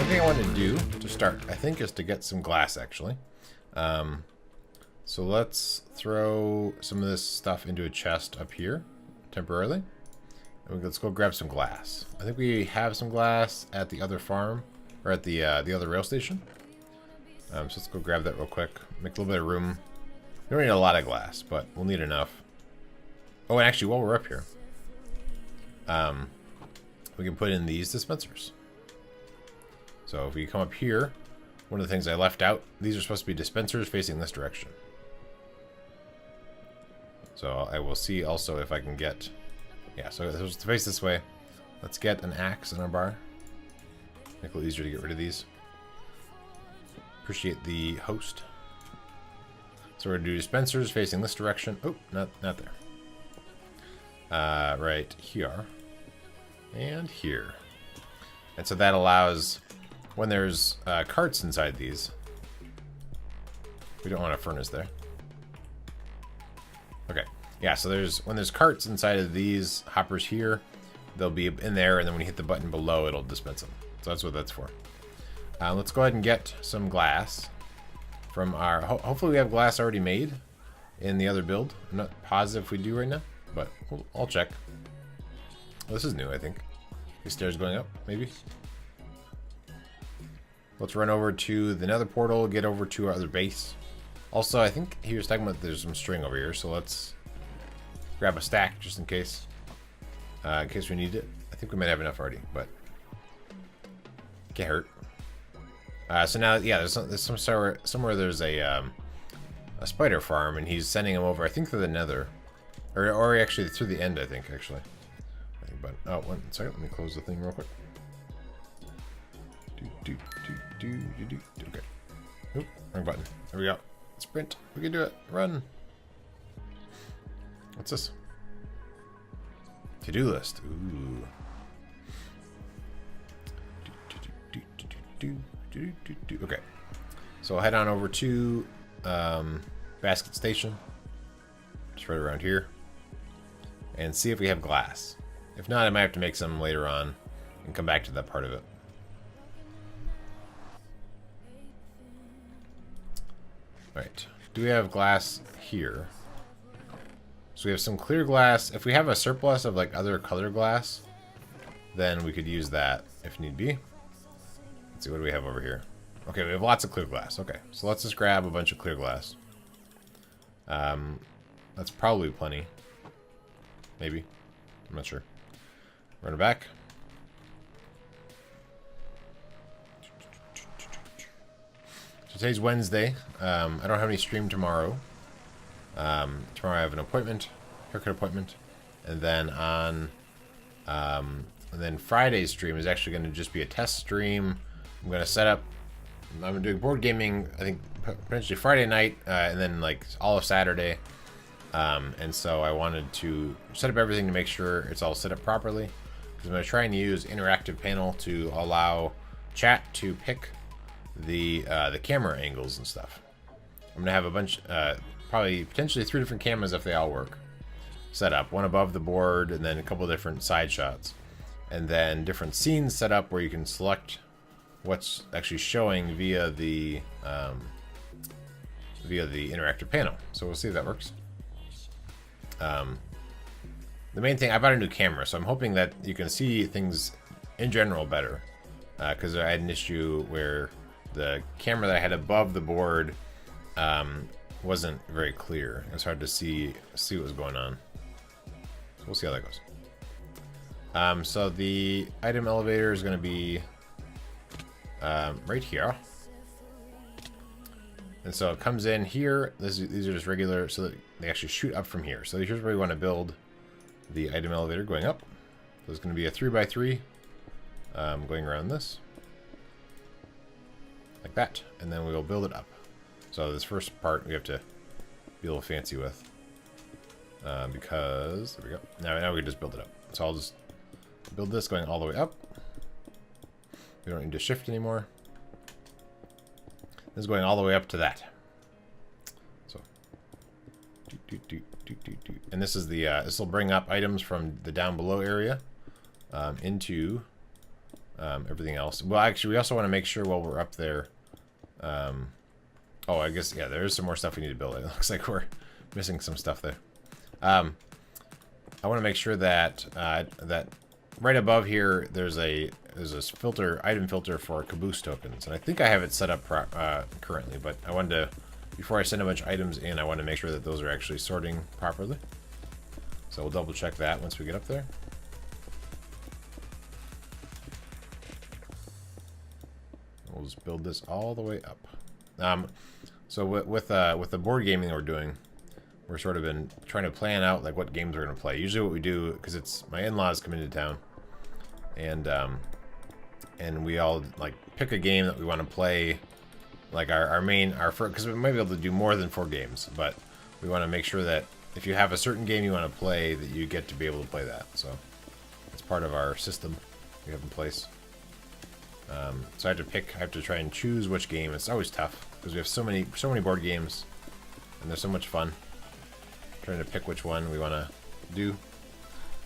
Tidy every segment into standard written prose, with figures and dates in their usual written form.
thing I want to do to start, I think, is to get some glass, actually. So let's throw some of this stuff into a chest up here, temporarily. And let's go grab some glass. I think we have some glass at the other farm, or at the other rail station. So let's go grab that real quick. Make a little bit of room. We don't need a lot of glass, but we'll need enough. Oh, and actually, while we're up here, we can put in these dispensers. So if we come up here, one of the things I left out, these are supposed to be dispensers facing this direction. So I will see also if I can get, yeah, so to face this way. Let's get an axe in our bar. Make it a little easier to get rid of these. Appreciate the host. So we're gonna do dispensers facing this direction. Oh, not there. Right here. And here. And so that allows, when there's carts inside these, we don't want a furnace there. Okay, yeah, so when there's carts inside of these hoppers here, they'll be in there, and then when you hit the button below, it'll dispense them. So that's what that's for. Let's go ahead and get some glass from our, hopefully we have glass already made in the other build. I'm not positive if we do right now, but I'll check. Well, this is new, I think. These stairs going up, maybe. Let's run over to the nether portal, get over to our other base. Also, I think he was talking about there's some string over here, so let's grab a stack just in case we need it. I think we might have enough already, but can't hurt. So now, yeah, there's somewhere there's a spider farm, and he's sending them over. I think through the nether, or actually through the end. I think actually. But oh, one second. Let me close the thing real quick. Okay. Oop, wrong button. There we go. Sprint. We can do it. Run. What's this? To-do list. Ooh. Okay. So I'll head on over to Basket Station. Just right around here. And see if we have glass. If not, I might have to make some later on and come back to that part of it. Right. Do we have glass here? So we have some clear glass. If we have a surplus of like other color glass, then we could use that if need be. Let's see, what do we have over here? Okay, we have lots of clear glass. Okay, so let's just grab a bunch of clear glass. That's probably plenty. Maybe. I'm not sure. Run it back. So today's Wednesday. I don't have any stream tomorrow. Tomorrow I have an appointment, haircut appointment, and then and then Friday's stream is actually going to just be a test stream. I'm going to set up. I'm doing board gaming. I think potentially Friday night, and then like all of Saturday. And so I wanted to set up everything to make sure it's all set up properly. Because I'm going to try and use interactive panel to allow chat to pick the camera angles and stuff. I'm going to have a bunch, probably potentially 3 different cameras if they all work, set up. One above the board, and then a couple different side shots. And then different scenes set up where you can select what's actually showing via the interactive panel. So we'll see if that works. The main thing, I bought a new camera, so I'm hoping that you can see things in general better. Because I had an issue where the camera that I had above the board wasn't very clear. It was hard to see what was going on. So we'll see how that goes. So the item elevator is going to be right here. And so it comes in here. These are just regular, so that they actually shoot up from here. So here's where we want to build the item elevator going up. So it's going to be a 3x3 going around this. Like that. And then we'll build it up. So this first part we have to be a little fancy with. Because, there we go. Now we can just build it up. So I'll just build this going all the way up. We don't need to shift anymore. This is going all the way up to that. So, and this is the this will bring up items from the down below area into everything else. Well, actually, we also want to make sure while we're up there. Oh, I guess, yeah, there is some more stuff we need to build. It looks like we're missing some stuff there. I want to make sure that that right above here there's this filter, item filter for caboose tokens, and I think I have it set up currently. But I wanted to, before I send a bunch of items in, I want to make sure that those are actually sorting properly. So we'll double check that once we get up there. We'll just build this all the way up. So with the board gaming that we're doing, we're sort of been trying to plan out like what games we're gonna play. Usually, what we do, because it's my in-laws come into town, and we all like pick a game that we want to play, like our first, because we might be able to do more than 4 games, but we want to make sure that if you have a certain game you want to play, that you get to be able to play that. So it's part of our system we have in place. So I have to try and choose which game. It's always tough because we have so many board games, and they're so much fun. Trying to pick which one we want to do.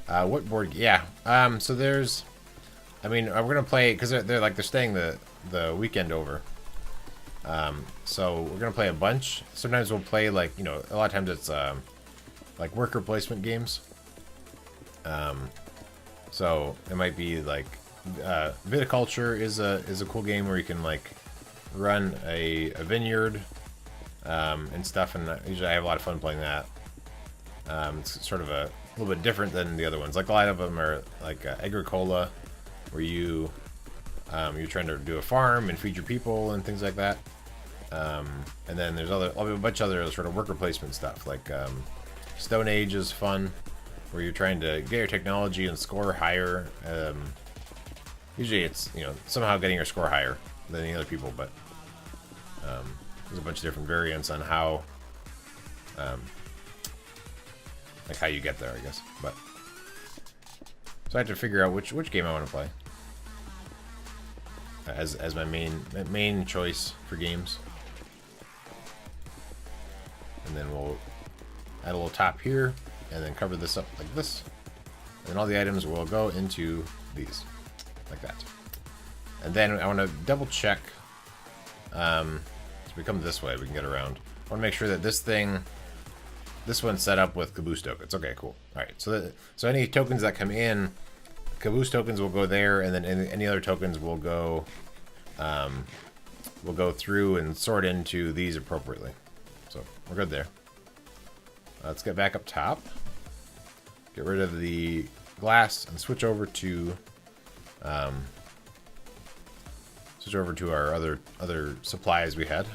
What board? Yeah. So there's, I mean, we're gonna play because they're staying the weekend over. So we're gonna play a bunch. Sometimes we'll play a lot of times it's like worker placement games. So it might be like viticulture is a cool game where you can like run a vineyard and stuff, and usually I have a lot of fun playing that. It's sort of a little bit different than the other ones. Like a lot of them are like agricola, where you're trying to do a farm and feed your people and things like that. And then there's a bunch of other sort of worker placement stuff, like Stone Age is fun, where you're trying to get your technology and score higher. Usually it's somehow getting your score higher than the other people, but there's a bunch of different variants on how like how you get there, I guess. But so I have to figure out which game I want to play as my main choice for games. And then we'll add a little top here, and then cover this up like this. And all the items will go into these, like that. And then I want to double check. So we come this way, we can get around. I want to make sure that this one's set up with caboose tokens. Okay, cool. All right, so any tokens that come in, caboose tokens will go there, and then any other tokens will go through and sort into these appropriately. So we're good there. Let's get back up top. Get rid of the glass and switch over to our other supplies we had.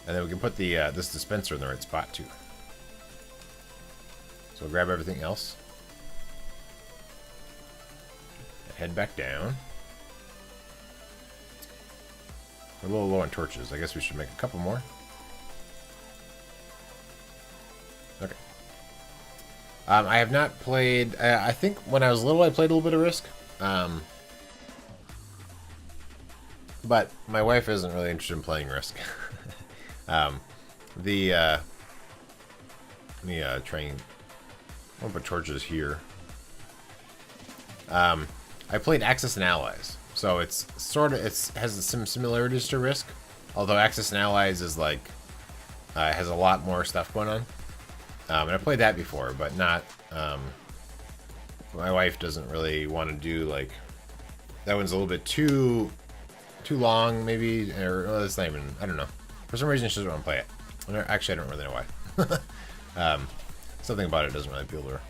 And then we can put the this dispenser in the right spot too. So we'll grab everything else. Head back down. We're a little low on torches. I guess we should make a couple more. Okay. I have not played. I think when I was little, I played a little bit of Risk. But my wife isn't really interested in playing Risk. Let me try and I'll put torches here. I played Axis and Allies, so it has some similarities to Risk, although Axis and Allies is like has a lot more stuff going on. And I played that before, but not. My wife doesn't really want to do like that one's a little bit too long, maybe, or it's not even. I don't know. For some reason, she doesn't want to play it. Actually, I don't really know why. Something about it doesn't really appeal to her.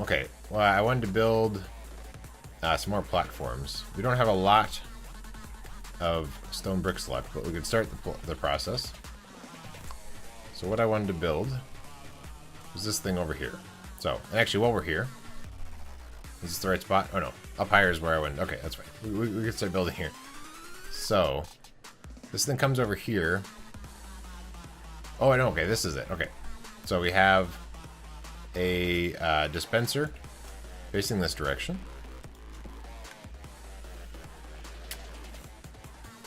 Okay, well, I wanted to build some more platforms. We don't have a lot of stone bricks left, but we could start the process. So what I wanted to build was this thing over here. So, and actually, while we're here, is this the right spot? Oh no, up higher is where I went. Okay, that's fine. We can start building here. So, this thing comes over here. Oh, no, okay, this is it. Okay, so we have a dispenser facing this direction.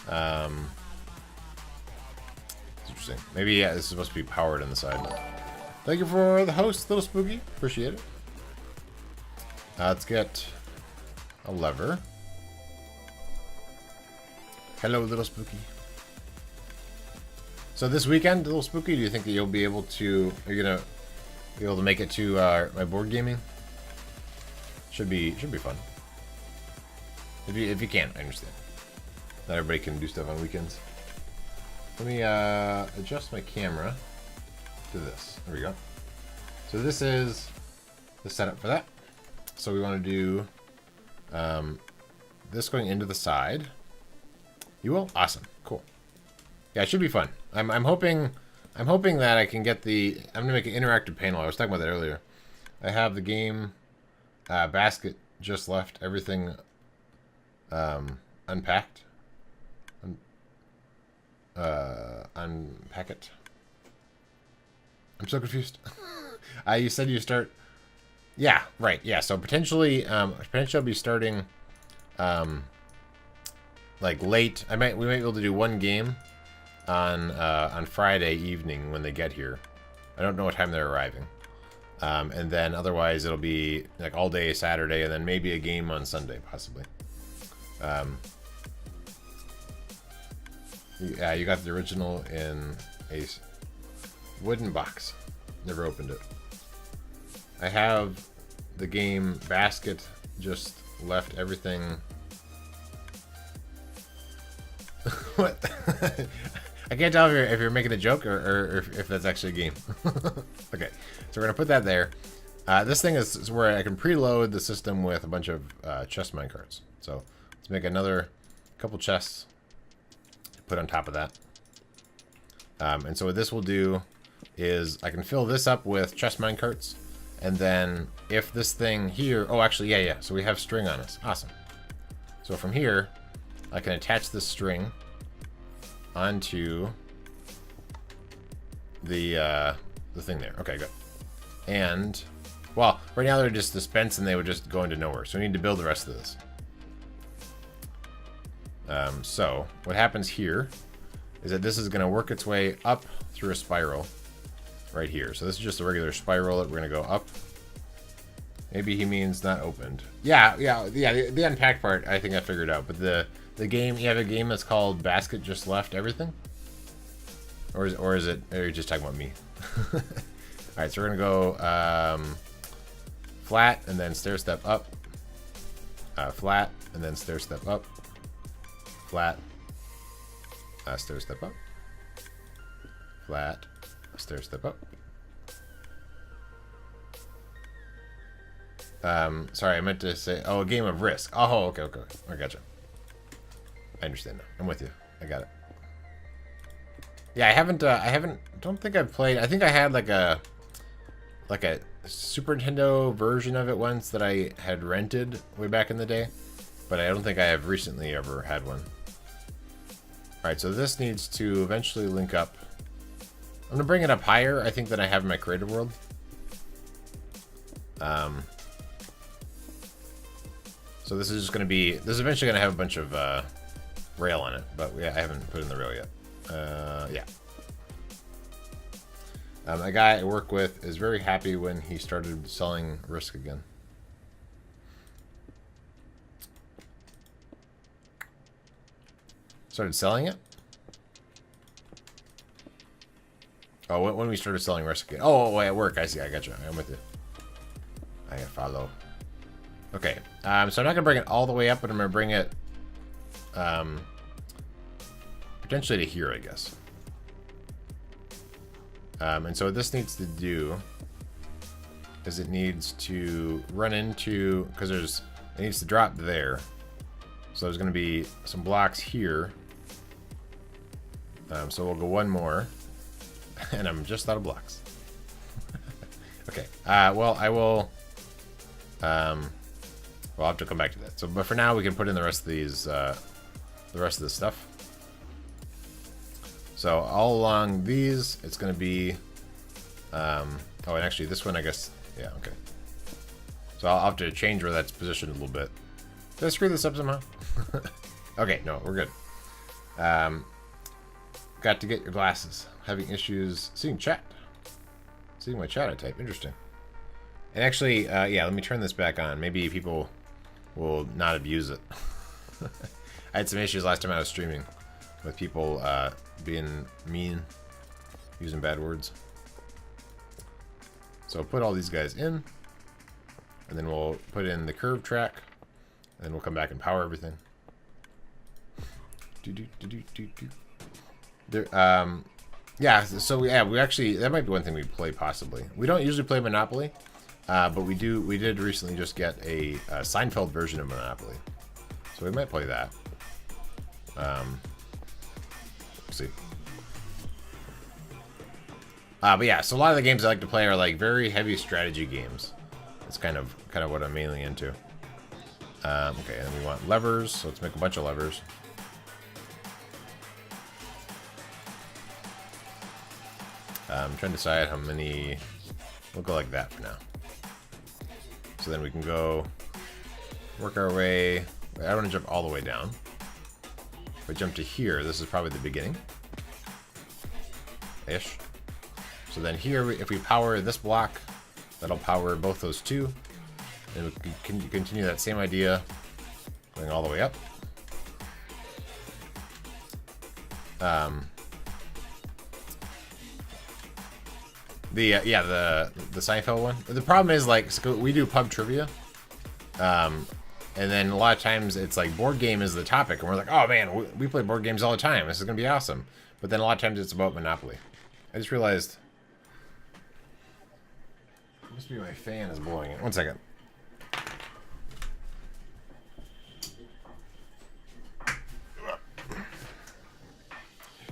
It's interesting. Maybe, yeah, this is supposed to be powered on the side. Thank you for the host, Little Spooky. Appreciate it. Let's get a lever. Hello, little spooky. So this weekend, little spooky, do you think that you'll be able to? Are you gonna be able to make it to my board gaming? Should be fun. If you can, I understand. Not everybody can do stuff on weekends. Let me adjust my camera to this. There we go. So this is the setup for that. So we want to do this going into the side. You will? Awesome. Cool. Yeah, it should be fun. I'm hoping that I can get the. I'm gonna make an interactive panel. I was talking about that earlier. I have the game basket just left. Everything unpacked. Unpack it. I'm so confused. You said you start. Yeah, right. Yeah, so potentially I'll be starting like late. We might be able to do one game on Friday evening when they get here. I don't know what time they're arriving. And then otherwise it'll be like all day Saturday and then maybe a game on Sunday possibly. Yeah, you got the original in a wooden box. Never opened it. I have the game Basket just left everything. What? I can't tell if you're making a joke or if that's actually a game. Okay, so we're gonna put that there. This thing is where I can preload the system with a bunch of chest minecarts. So let's make another couple chests. Put on top of that. And so what this will do is I can fill this up with chest minecarts, and then if this thing here, oh actually yeah, so we have string on us. Awesome. So from here I can attach this string onto the thing there. Okay, good. And well, right now they're just dispensed and they would just go into nowhere. So we need to build the rest of this. So what happens here is that this is going to work its way up through a spiral right here. So this is just a regular spiral that we're going to go up. Maybe he means not opened. Yeah. The unpacked part, I think I figured out. But the game, you have a game that's called Basket Just Left Everything, or are you just talking about me? All right, so we're going to go flat and then stair step up, flat and then stair step up. Flat, stair step up, flat, stair step up. Sorry, I meant to say, oh, a game of Risk. Oh, okay, I gotcha. I understand now. I'm with you. I got it. Yeah, I don't think I've played. I think I had like a Super Nintendo version of it once that I had rented way back in the day, but I don't think I have recently ever had one. Alright, so this needs to eventually link up. I'm going to bring it up higher, I think, than I have in my creative world. So this is just going to be... This is eventually going to have a bunch of rail on it, but I haven't put in the rail yet. Yeah. A guy I work with is very happy when he started selling Risk again. Started selling it? Oh, when we started selling Risk again. Oh, at work. I see. I got you. I'm with you. I follow. Okay. So I'm not going to bring it all the way up, but I'm going to bring it potentially to here, I guess. And so what this needs to do is it needs to run into, because it needs to drop there. So there's going to be some blocks here. So we'll go one more. And I'm just out of blocks. Okay. Well, I will... I'll have to come back to that. So, but for now, we can put in the rest of these, the rest of this stuff. So all along these, it's going to be... oh, and actually this one, I guess... Yeah, okay. So I'll have to change where that's positioned a little bit. Did I screw this up somehow? Okay, no, we're good. Got to get your glasses. Having issues seeing chat. Seeing my chat I type. Interesting. And actually, yeah, let me turn this back on. Maybe people will not abuse it. I had some issues last time I was streaming with people being mean, using bad words. So I'll put all these guys in, and then we'll put in the curve track, and then we'll come back and power everything. There, yeah, so yeah, we actually, that might be one thing we play possibly. We don't usually play Monopoly, but we did recently just get a Seinfeld version of Monopoly. So we might play that. We'll see. But yeah, so a lot of the games I like to play are like very heavy strategy games. That's kind of what I'm mainly into. Okay, and we want levers, so let's make a bunch of levers. I'm trying to decide how many. We'll go like that for now. So then we can go work our way. I don't want to jump all the way down. If I jump to here, this is probably the beginning. Ish. So then here, if we power this block, that'll power both those two. And we can continue that same idea, going all the way up. The Seinfeld one. The problem is, like, so we do pub trivia, and then a lot of times it's like board game is the topic, and we're like, oh man, we play board games all the time. This is gonna be awesome. But then a lot of times it's about Monopoly. I just realized. It must be my fan is blowing it. 1 second.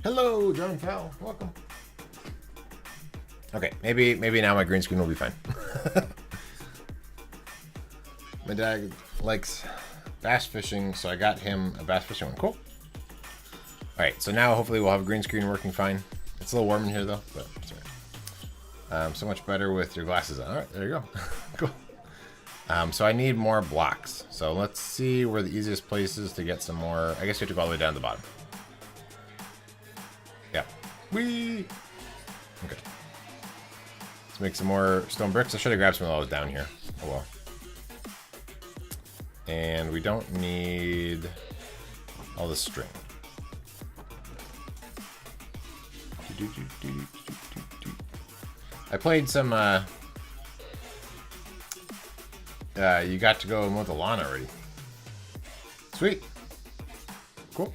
Hello, John Fell. Welcome. Okay, maybe now my green screen will be fine. My dad likes bass fishing, so I got him a bass fishing one. Cool. Alright, so now hopefully we'll have a green screen working fine. It's a little warm in here though, but it's alright. So much better with your glasses on. Alright, there you go. Cool. So I need more blocks. So let's see where the easiest place is to get some more. I guess you have to go all the way down to the bottom. Yeah. Whee! Okay. Let's make some more stone bricks. I should have grabbed some of those down here. Oh well. And we don't need all the string. I played some, you got to go mow the lawn already. Sweet. Cool.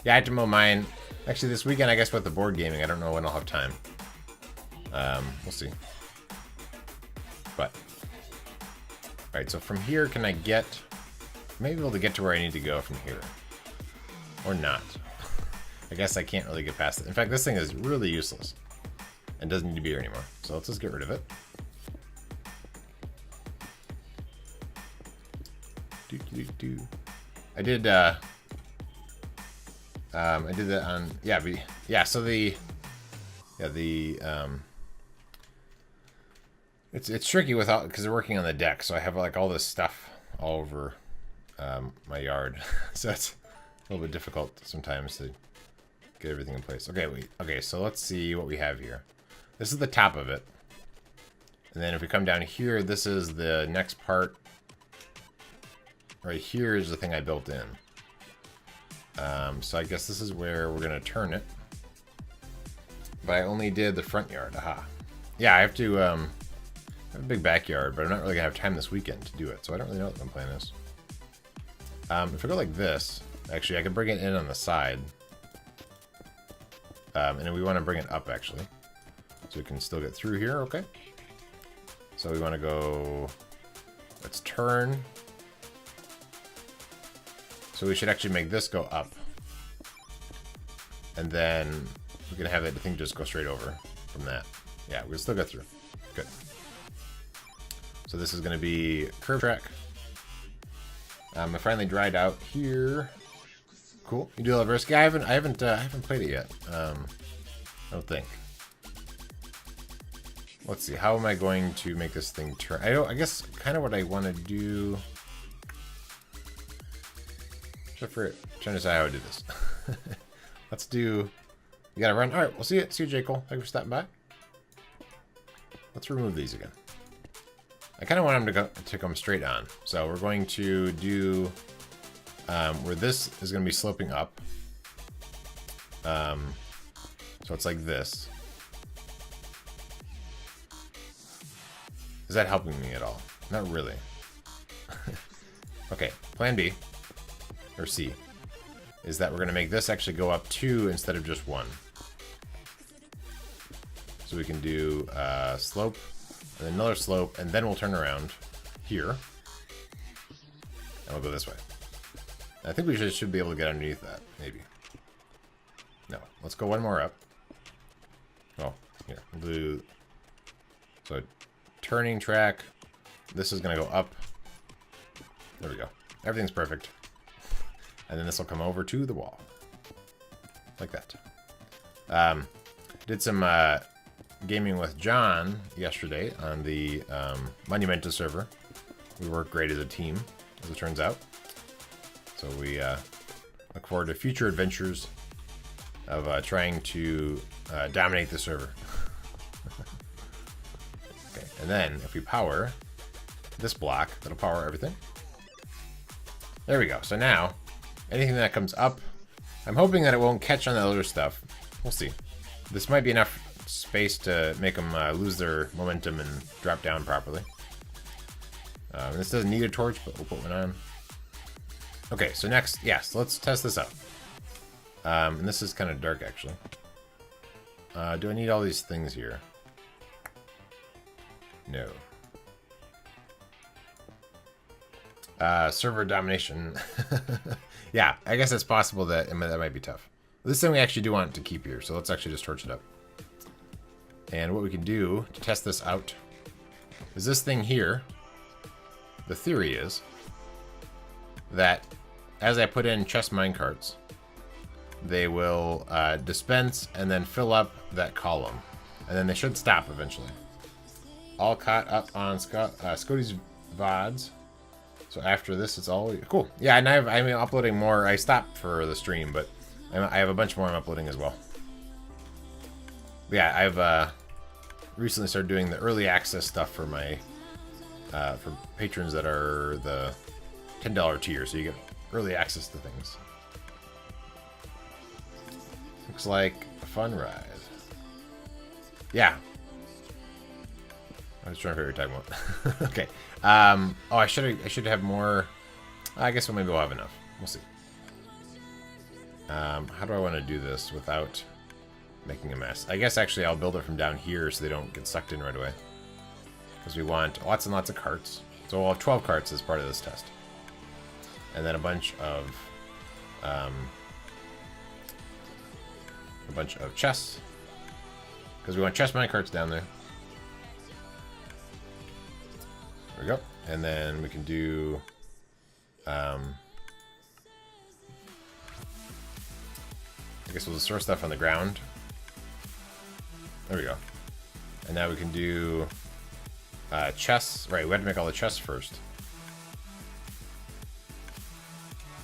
Yeah, I had to mow mine. Actually, this weekend, I guess, with the board gaming, I don't know when I'll have time. We'll see. But, alright, so from here, can I get, maybe able to get to where I need to go from here? Or not. I guess I can't really get past it. In fact, this thing is really useless. And doesn't need to be here anymore. So let's just get rid of it. I did that on, so it's tricky without, because they're working on the deck, so I have like all this stuff all over my yard. So it's a little bit difficult sometimes to get everything in place. Okay, so let's see what we have here. This is the top of it. And then if we come down here, this is the next part. Right here is the thing I built in. So I guess this is where we're gonna turn it. But I only did the front yard, aha. Yeah, I have to, I have a big backyard, but I'm not really gonna have time this weekend to do it, so I don't really know what my plan is. If I go like this, actually I can bring it in on the side. And then we wanna bring it up actually. So we can still get through here, okay? So we wanna go, let's turn. So we should actually make this go up. And then we can have that thing just go straight over from that. Yeah, we'll still go through. Good. So this is going to be curve track. I finally dried out here. Cool. You do love Risky. I haven't played it yet. I don't think. Let's see. How am I going to make this thing turn? I guess kind of what I want to do. Trying to decide how to do this. Let's do. You gotta run. All right, we'll see you. See you, J. Cole. Thank you for stopping by. Let's remove these again. I kind of want them to come straight on. So we're going to do where this is going to be sloping up. So it's like this. Is that helping me at all? Not really. Okay, plan B, or C, is that we're going to make this actually go up 2 instead of just 1. So we can do slope, and then another slope, and then we'll turn around here. And we'll go this way. I think we should be able to get underneath that, maybe. No, let's go one more up. Oh, here. We'll do... So, turning track. This is going to go up. There we go. Everything's perfect. And then this will come over to the wall. Like that. Did some gaming with John yesterday on the Monumental server. We work great as a team, as it turns out. So we look forward to future adventures of trying to dominate the server. Okay, and then if we power this block, that'll power everything. There we go. So now, anything that comes up, I'm hoping that it won't catch on the other stuff. We'll see. This might be enough space to make them lose their momentum and drop down properly. This doesn't need a torch, but we'll put one on. Okay, so next, yes, let's test this out. And this is kind of dark, actually. Do I need all these things here? No. Server domination. Yeah, I guess it's possible that that might be tough. This thing we actually do want to keep here, so let's actually just torch it up. And what we can do to test this out is this thing here. The theory is that as I put in chest minecarts, they will dispense and then fill up that column. And then they should stop eventually. All caught up on Scotty's VODs. So after this, it's all cool. Yeah, and I'm uploading more. I stopped for the stream, but I have a bunch more I'm uploading as well. But yeah, I've recently started doing the early access stuff for my for patrons that are the $10 tier, so you get early access to things. Looks like a fun ride. Yeah. I was trying to figure out what you're talking about. Okay. Oh, I should have more. I guess maybe we'll have enough. We'll see. How do I want to do this without making a mess? I guess actually I'll build it from down here so they don't get sucked in right away. Because we want lots and lots of carts. So we'll have 12 carts as part of this test. And then a bunch of chests. Because we want chest mine carts down there. There we go. And then we can do I guess we'll just store stuff on the ground. There we go. And now we can do chests. Right, we have to make all the chests first.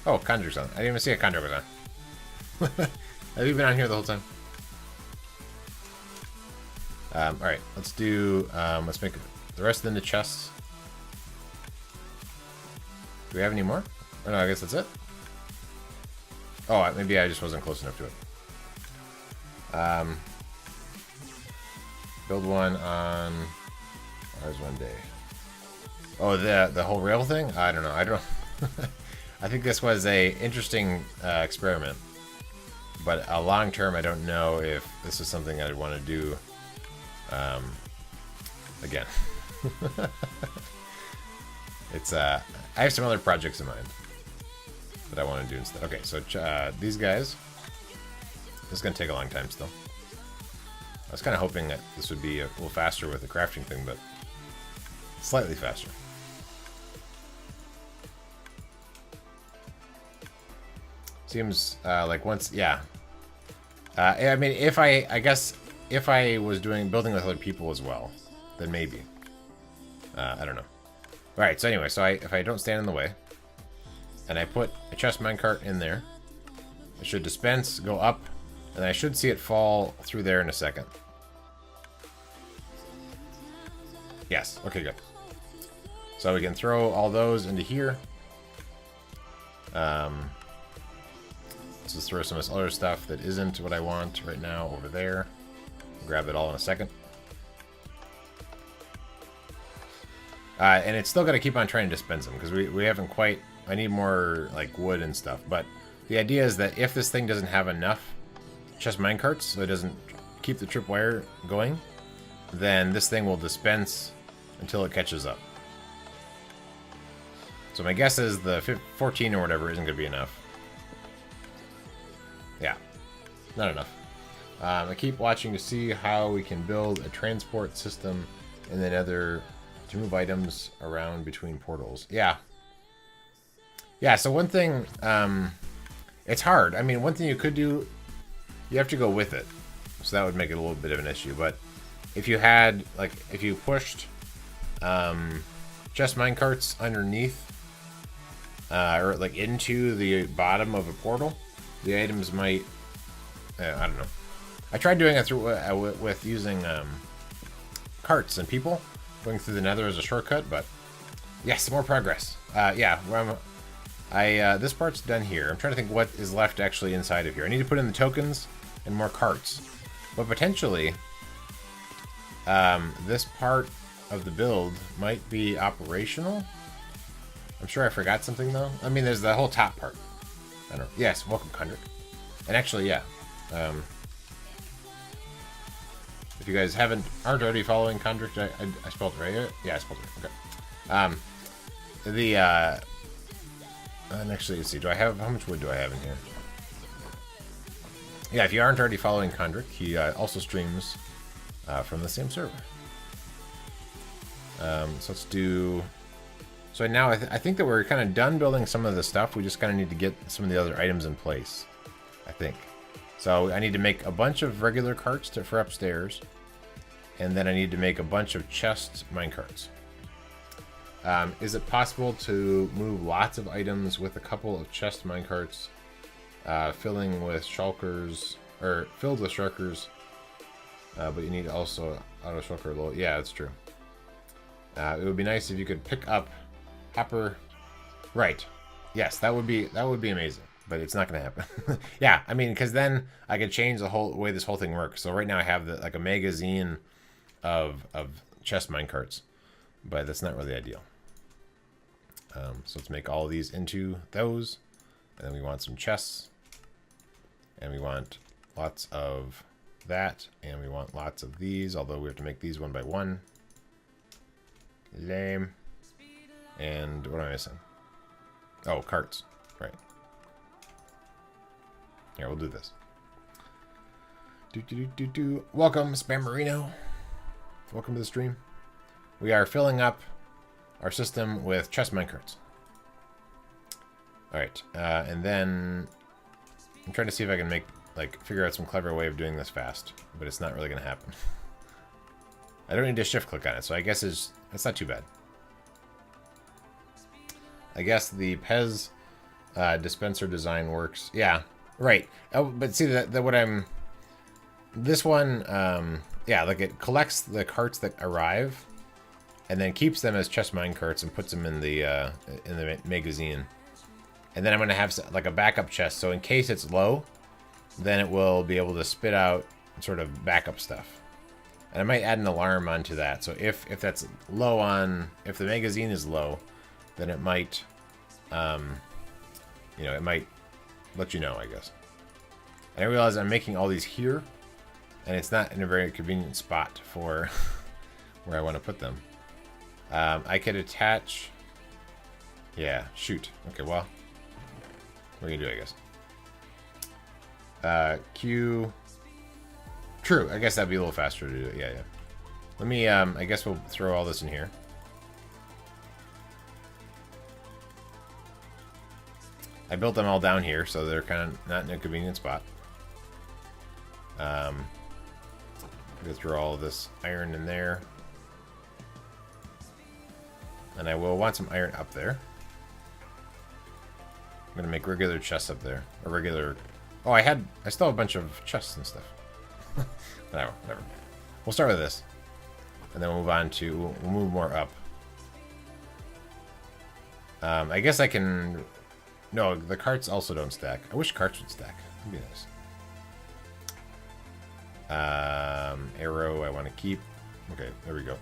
Oh, Conjure's on. I didn't even see a Conjure was on. Have you been on here the whole time? Alright, let's do, let's make the rest into chests. Do we have any more? Oh no, I guess that's it. Oh, maybe I just wasn't close enough to it. Build one on ours one day. Oh, the whole rail thing? I don't know. I don't. I think this was a interesting experiment, but long term, I don't know if this is something I'd want to do again. It's I have some other projects in mind that I want to do instead. Okay, so these guys. This is going to take a long time still. I was kind of hoping that this would be a little faster with the crafting thing, but slightly faster. Seems like once, yeah. I mean, I guess if I was building with other people as well, then maybe. I don't know. All right. So anyway, if I don't stand in the way, and I put a chest minecart in there, it should dispense, go up, and I should see it fall through there in a second. Yes. Okay. Good. So we can throw all those into here. Let's just throw some of this other stuff that isn't what I want right now over there. Grab it all in a second. And it's still got to keep on trying to dispense them because we haven't quite... I need more like wood and stuff. But the idea is that if this thing doesn't have enough chest minecarts, so it doesn't keep the tripwire going, then this thing will dispense until it catches up. So my guess is the 14 or whatever isn't going to be enough. Yeah, not enough. I keep watching to see how we can build a transport system and then other to move items around between portals. Yeah. Yeah, so one thing, it's hard. I mean, one thing you could do, you have to go with it. So that would make it a little bit of an issue. But if you had, like, if you pushed chest minecarts underneath, or like into the bottom of a portal, the items might, I don't know. I tried doing it through with using carts and people going through the nether as a shortcut, but yes, more progress. Yeah, this part's done here. I'm trying to think what is left actually inside of here. I need to put in the tokens and more carts, but potentially this part of the build might be operational. I'm sure I forgot something though. I mean, there's the whole top part. I don't know. Yes, welcome, Kundrick. And actually, yeah. If you guys aren't already following Kundrick, I spelled it right. Yeah, I spelled it right. Okay. And actually, let's see. How much wood do I have in here? Yeah, if you aren't already following Kundrick, he also streams from the same server. So let's do. So now I think that we're kind of done building some of the stuff. We just kind of need to get some of the other items in place, I think. So I need to make a bunch of regular carts for upstairs, and then I need to make a bunch of chest minecarts. Is it possible to move lots of items with a couple of chest minecarts, filled with shulkers, but you need also auto shulker low? Yeah, that's true. It would be nice if you could pick up hopper. Right. Yes, that would be amazing. But it's not going to happen. Yeah, I mean, because then I could change the whole way this whole thing works. So right now I have like a magazine of chest minecarts, but that's not really ideal. So let's make all of these into those, and then we want some chests, and we want lots of that, and we want lots of these. Although we have to make these one by one. Lame. And what am I missing? Oh, carts. Right. Here, we'll do this. Welcome, Spam Marino. Welcome to the stream. We are filling up our system with chest minecarts. Alright, and then I'm trying to see if I can figure out some clever way of doing this fast, but it's not really going to happen. I don't need to shift click on it, so I guess it's not too bad. I guess the Pez dispenser design works. Yeah. Right. Oh, but see this one, yeah, like it collects the carts that arrive and then keeps them as chest mine carts and puts them in the magazine. And then I'm going to have like a backup chest. So in case it's low, then it will be able to spit out sort of backup stuff. And I might add an alarm onto that. So if that's low if the magazine is low, then it might, it might let you know, I guess. And I realize I'm making all these here, and it's not in a very convenient spot for where I want to put them. I could attach... Yeah, shoot. Okay, well, what are you going to do, I guess? Q... True, I guess that'd be a little faster to do it. Yeah. Let me, I guess we'll throw all this in here. I built them all down here, so they're kind of not in a convenient spot. Go through all of this iron in there. And I will want some iron up there. I'm going to make regular chests up there. Or regular... Oh, I still have a bunch of chests and stuff. Whatever. We'll start with this. And then we'll move on to... We'll move more up. I guess I can... No, the carts also don't stack. I wish carts would stack. That'd be nice. Arrow I want to keep. Okay, there we go.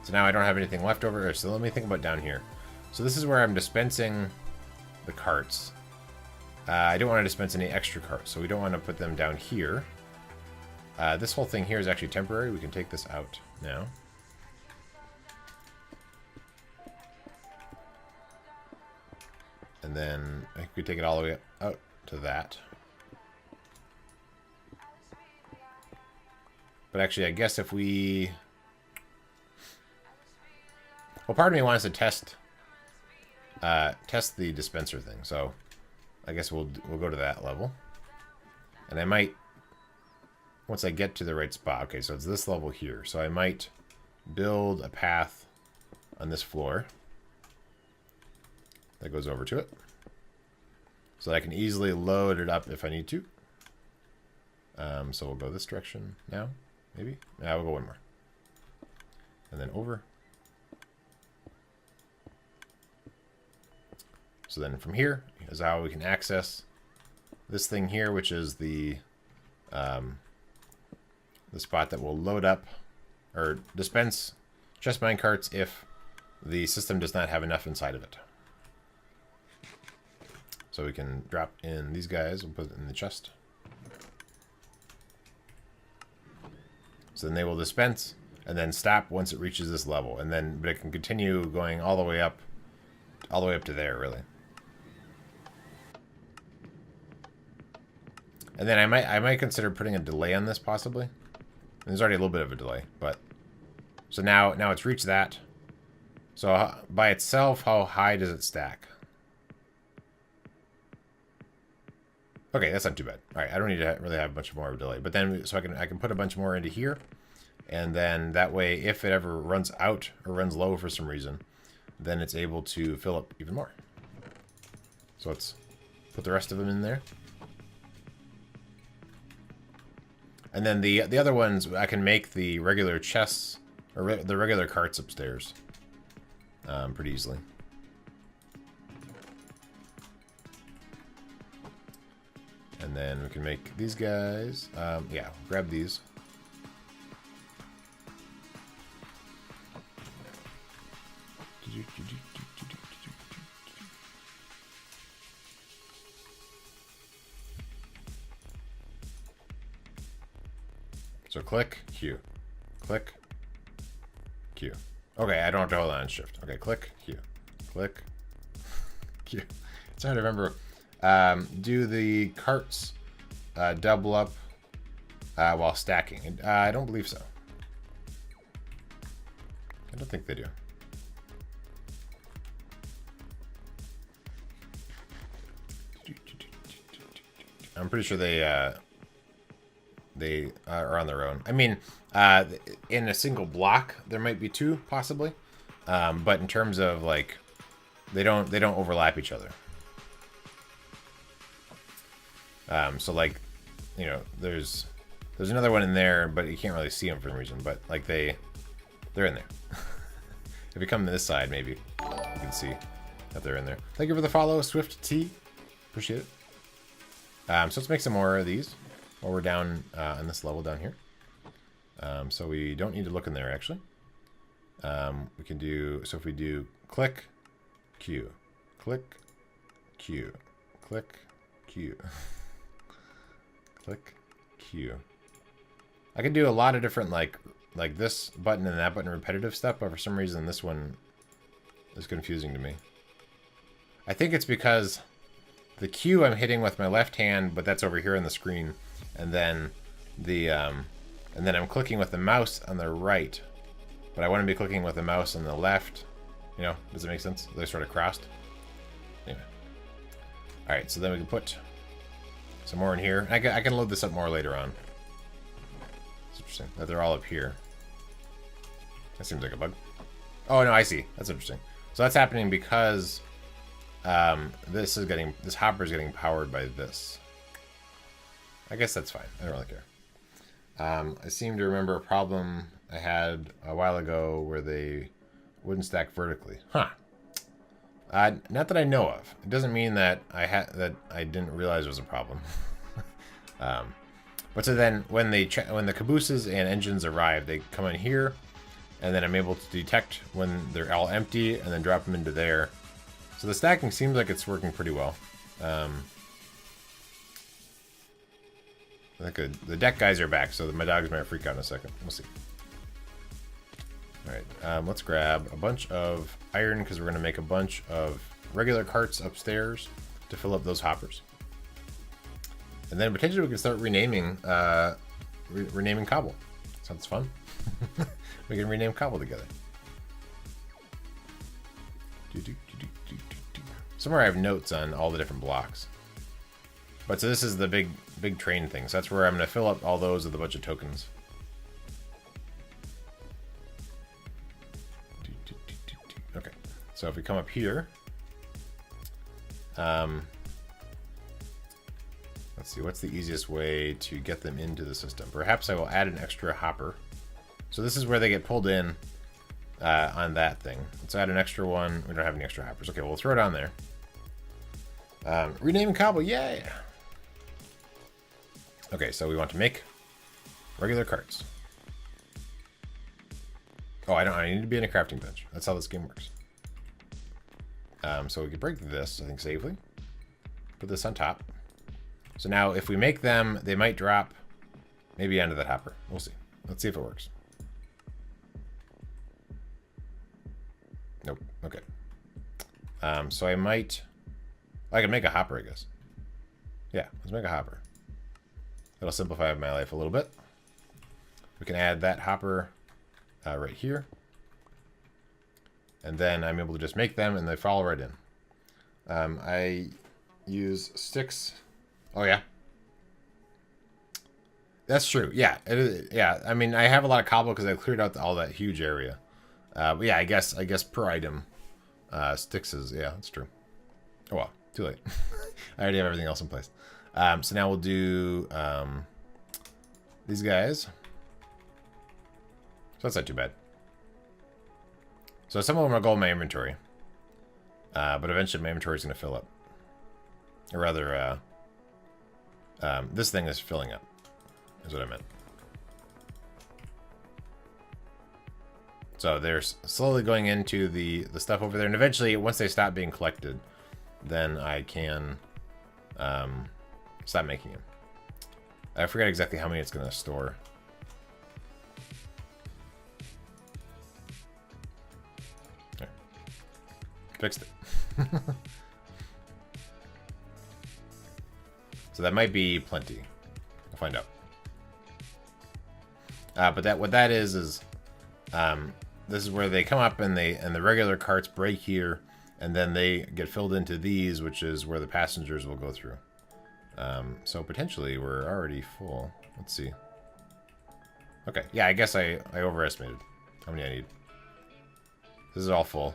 So now I don't have anything left over. So let me think about down here. So this is where I'm dispensing the carts. I don't want to dispense any extra carts, so we don't want to put them down here. This whole thing here is actually temporary. We can take this out now. And then I think we take it all the way out to that. But actually, I guess if we... Well, part of me wants to test the dispenser thing, so I guess we'll go to that level. And I might, once I get to the right spot, okay, so it's this level here, so I might build a path on this floor that goes over to it, so that I can easily load it up if I need to. So we'll go this direction now, maybe? Yeah, we'll go one more. And then over. So then from here is how we can access this thing here, which is the spot that will load up or dispense chest minecarts if the system does not have enough inside of it. So we can drop in these guys and put it in the chest. So then they will dispense and then stop once it reaches this level, and then but it can continue going all the way up to there, really. And then I might consider putting a delay on this, possibly. And there's already a little bit of a delay, but so now it's reached that. So by itself, how high does it stack? Okay, that's not too bad. All right, I don't need to really have much more of a delay, but then so I can put a bunch more into here, and then that way, if it ever runs out or runs low for some reason, then it's able to fill up even more. So let's put the rest of them in there. And then the other ones, I can make the regular chests, or the regular carts upstairs pretty easily. And then we can make these guys, yeah, grab these. So click, Q. Click, Q. Okay, I don't have to hold on shift. Okay, click, Q. Click, Q. It's hard to remember. Do the carts double up while stacking? I don't believe so. I don't think they do. I'm pretty sure they are on their own. I mean, in a single block, there might be two, possibly. But in terms of, like, they don't overlap each other. So, like, you know, there's another one in there, but you can't really see them for some reason. But, like, they're in there. If you come to this side, maybe you can see that they're in there. Thank you for the follow, Swift T. Appreciate it. So let's make some more of these while we're down on this level down here. So we don't need to look in there, actually. We can do, so if we do click, Q, click, Q, click, Q, click, Q. I can do a lot of different, like this button and that button repetitive stuff, but for some reason this one is confusing to me. I think it's because the Q I'm hitting with my left hand, but that's over here on the screen, and then the and then I'm clicking with the mouse on the right, but I want to be clicking with the mouse on the left. You know, does it make sense? They're sort of crossed. Anyway. All right, so then we can put some more in here. I can load this up more later on. It's interesting that they're all up here. That seems like a bug. Oh no, I see. That's interesting. So that's happening because this hopper is getting powered by this. I guess that's fine. I don't really care. I seem to remember a problem I had a while ago where they wouldn't stack vertically. Huh. Not that I know of. It doesn't mean that I didn't realize it was a problem. But so then when the cabooses and engines arrive, they come in here, and then I'm able to detect when they're all empty and then drop them into there. So the stacking seems like it's working pretty well. The deck guys are back, so my dogs might freak out in a second. We'll see. Alright, let's grab a bunch of iron because we're going to make a bunch of regular carts upstairs to fill up those hoppers. And then potentially we can start renaming renaming Cobble. Sounds fun. We can rename Cobble together. Somewhere I have notes on all the different blocks. But so this is the big train thing. So that's where I'm going to fill up all those with a bunch of tokens. Okay, so if we come up here, let's see, what's the easiest way to get them into the system? Perhaps I will add an extra hopper. So this is where they get pulled in on that thing. Let's add an extra one. We don't have any extra hoppers. Okay, we'll throw it on there. Renaming Cobble, yay! Okay, so we want to make regular carts. Oh, I need to be in a crafting bench. That's how this game works. So we can break this, I think, safely. Put this on top. So now if we make them, they might drop maybe onto that hopper. We'll see. Let's see if it works. Nope. Okay. So I can make a hopper, I guess. Yeah, let's make a hopper. That'll simplify my life a little bit. We can add that hopper right here. And then I'm able to just make them and they fall right in. I use sticks. Oh, yeah. That's true. Yeah. Yeah. I mean, I have a lot of cobble because I cleared out all that huge area. But yeah, I guess per item, sticks is, yeah, that's true. Oh, well, too late. I already have everything else in place. So now we'll do these guys. So that's not too bad. So some of them will go in my inventory. But eventually my inventory is going to fill up. Or rather, this thing is filling up, is what I meant. So they're slowly going into the stuff over there. And eventually, once they stop being collected, then I can stop making them. I forget exactly how many it's going to store. There. Fixed it. So that might be plenty. We'll find out. But what that is this is where they come up and the regular carts break here, and then they get filled into these, which is where the passengers will go through. So potentially we're already full. Let's see. Okay, yeah, I guess I overestimated how many I need. This is all full,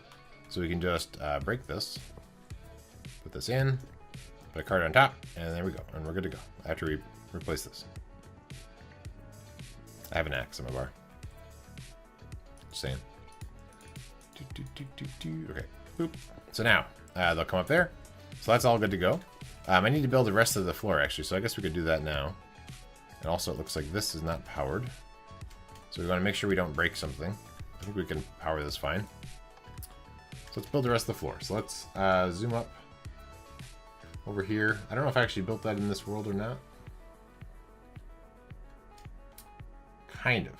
so we can just break this, put this in, put a cart on top, and there we go, and we're good to go. I have to replace this. I have an axe in my bar. Just saying. Okay. Boop. So now they'll come up there. So that's all good to go. I need to build the rest of the floor actually, so I guess we could do that now. And also it looks like this is not powered. So we want to make sure we don't break something. I think we can power this fine. So let's build the rest of the floor. So let's zoom up over here. I don't know if I actually built that in this world or not. Kind of.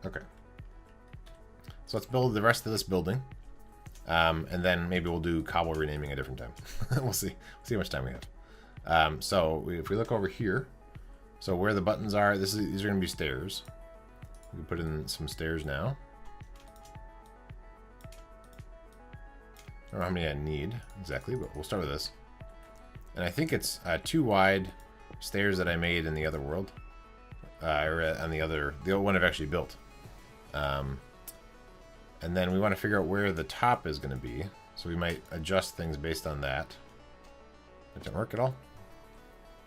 Okay. So let's build the rest of this building. And then maybe we'll do cobble renaming a different time. We'll see. We'll see how much time we have. If we look over here, so where the buttons are, these are going to be stairs. We can put in some stairs now. I don't know how many I need exactly, but we'll start with this. And I think it's 2 wide stairs that I made in the other world. Or on the other one I've actually built. And then we want to figure out where the top is going to be. So we might adjust things based on that. It didn't work at all.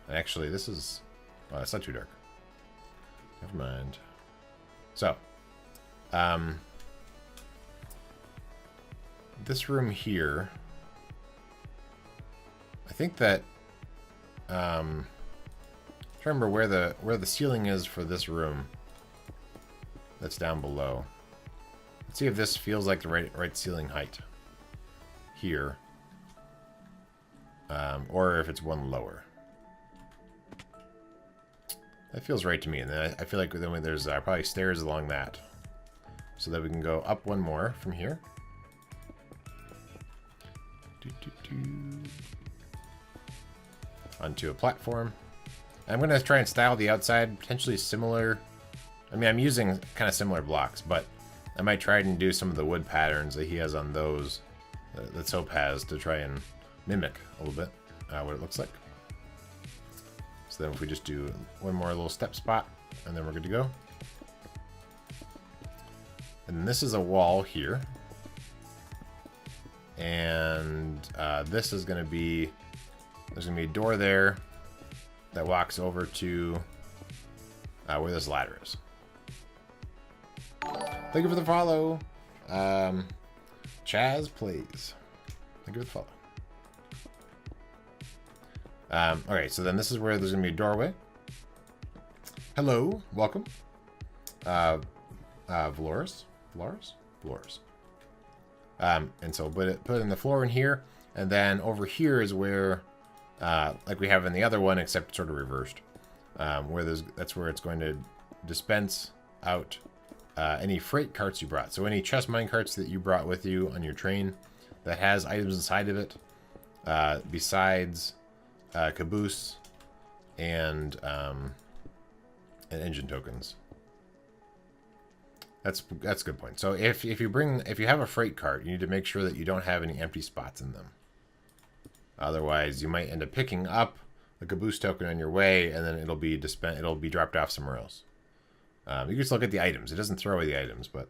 And actually, this is... Oh, it's not too dark. Never mind. So. This room here think that trying to remember where the ceiling is for this room. That's down below. Let's see if this feels like the right ceiling height here, or if it's one lower. That feels right to me, and then I feel like then there's probably stairs along that, so that we can go up one more from here. Onto a platform. I'm going to try and style the outside potentially similar. I mean, I'm using kind of similar blocks, but I might try and do some of the wood patterns that he has on those, that Soap has, to try and mimic a little bit what it looks like. So then if we just do one more little step spot, and then we're good to go. And this is a wall here. And this is going to be, there's going to be a door there that walks over to where this ladder is. Thank you for the follow. Chaz Plays. Thank you for the follow. Okay, so then this is where there's going to be a doorway. Hello, welcome. Valoris? And so put in the floor in here, and then over here is where, like we have in the other one, except sort of reversed, that's where it's going to dispense out any freight carts you brought. So any chest mine carts that you brought with you on your train that has items inside of it, besides caboose and engine tokens. That's a good point. So if you have a freight cart, you need to make sure that you don't have any empty spots in them. Otherwise, you might end up picking up the caboose token on your way, and then it'll be dropped off somewhere else. You can just look at the items. It doesn't throw away the items, but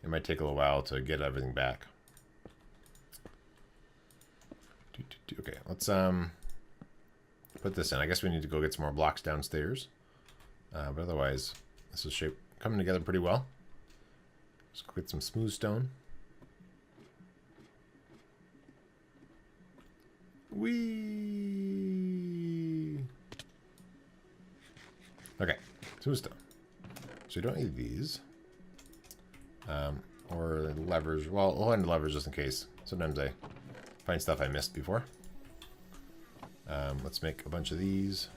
it might take a little while to get everything back. Okay, let's put this in. I guess we need to go get some more blocks downstairs. But otherwise, this is coming together pretty well. Let's get some smooth stone. Whee! Okay, smooth stone. So you don't need these. Or levers. Well, we'll end levers just in case. Sometimes I find stuff I missed before. Let's make a bunch of these.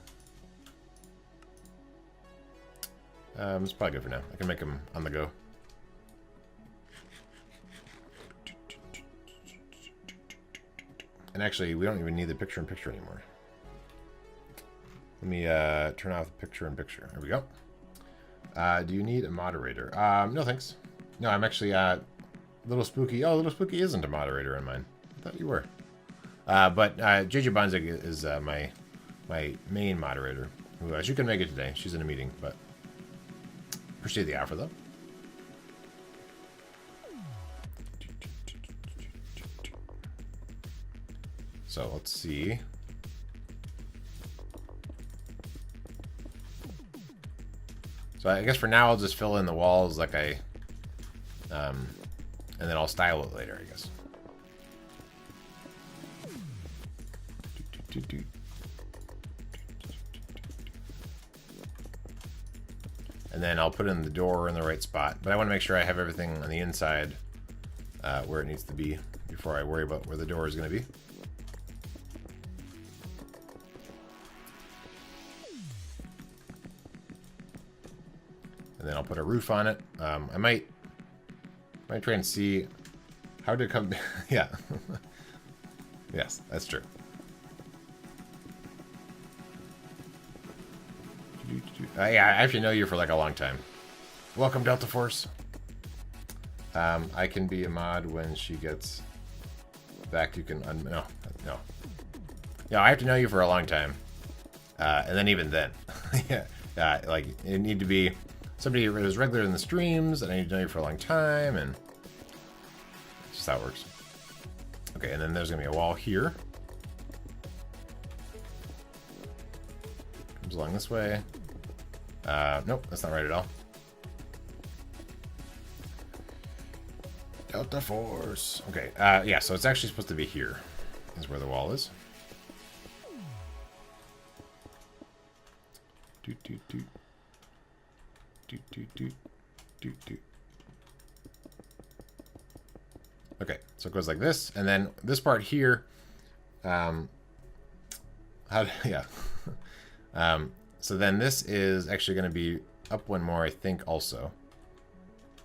It's probably good for now. I can make them on the go. And actually, we don't even need the picture-in-picture anymore. Let me turn off the picture-in-picture. There we go. Do you need a moderator? No, thanks. No, I'm actually Little Spooky. Oh, Little Spooky isn't a moderator on mine. I thought you were. But JJ Bonzig is my main moderator. Who she couldn't make it today. She's in a meeting, but appreciate the offer though. So let's see. So I guess for now I'll just fill in the walls like and then I'll style it later, I guess. And then I'll put in the door in the right spot. But I want to make sure I have everything on the inside where it needs to be before I worry about where the door is going to be. And then I'll put a roof on it. I might try and see how to come. Yeah. Yes, that's true. Yeah, I actually know you for like a long time. Welcome, Delta Force. I can be a mod when she gets back. You can no. Yeah, I have to know you for a long time, and then even then, yeah, like it need to be somebody who is regular in the streams, and I need to know you for a long time, and it's just how it works. Okay, and then there's gonna be a wall here. Comes along this way. Nope, that's not right at all. Delta Force. Okay, yeah, so it's actually supposed to be here, is where the wall is. Doot, doot, doot. Doot, doot, doot. Doot, doot. Okay, so it goes like this, and then this part here, yeah. So then this is actually going to be up one more, I think, also.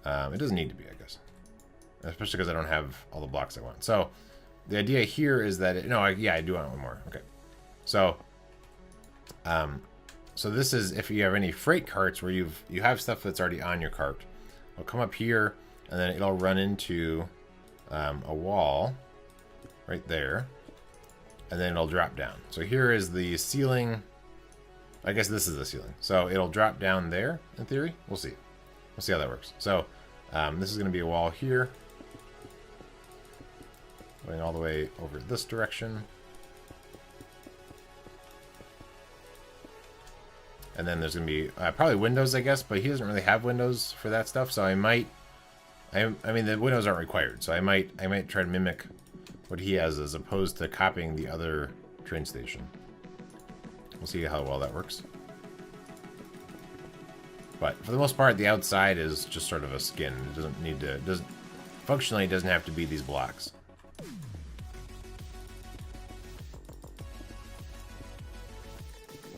It doesn't need to be, I guess. Especially because I don't have all the blocks I want. So the idea here is that, yeah, I do want one more. Okay. So, so this is if you have any freight carts where you have stuff that's already on your cart. It'll come up here, and then it'll run into a wall right there, and then it'll drop down. So here is the ceiling. I guess this is the ceiling. So it'll drop down there, in theory. We'll see. We'll see how that works. So this is going to be a wall here, going all the way over this direction. And then there's going to be probably windows, I guess, but he doesn't really have windows for that stuff. So I might, I mean, the windows aren't required. So I might try to mimic what he has as opposed to copying the other train station. We'll see how well that works. But for the most part, the outside is just sort of a skin. It doesn't need to, functionally, it doesn't have to be these blocks.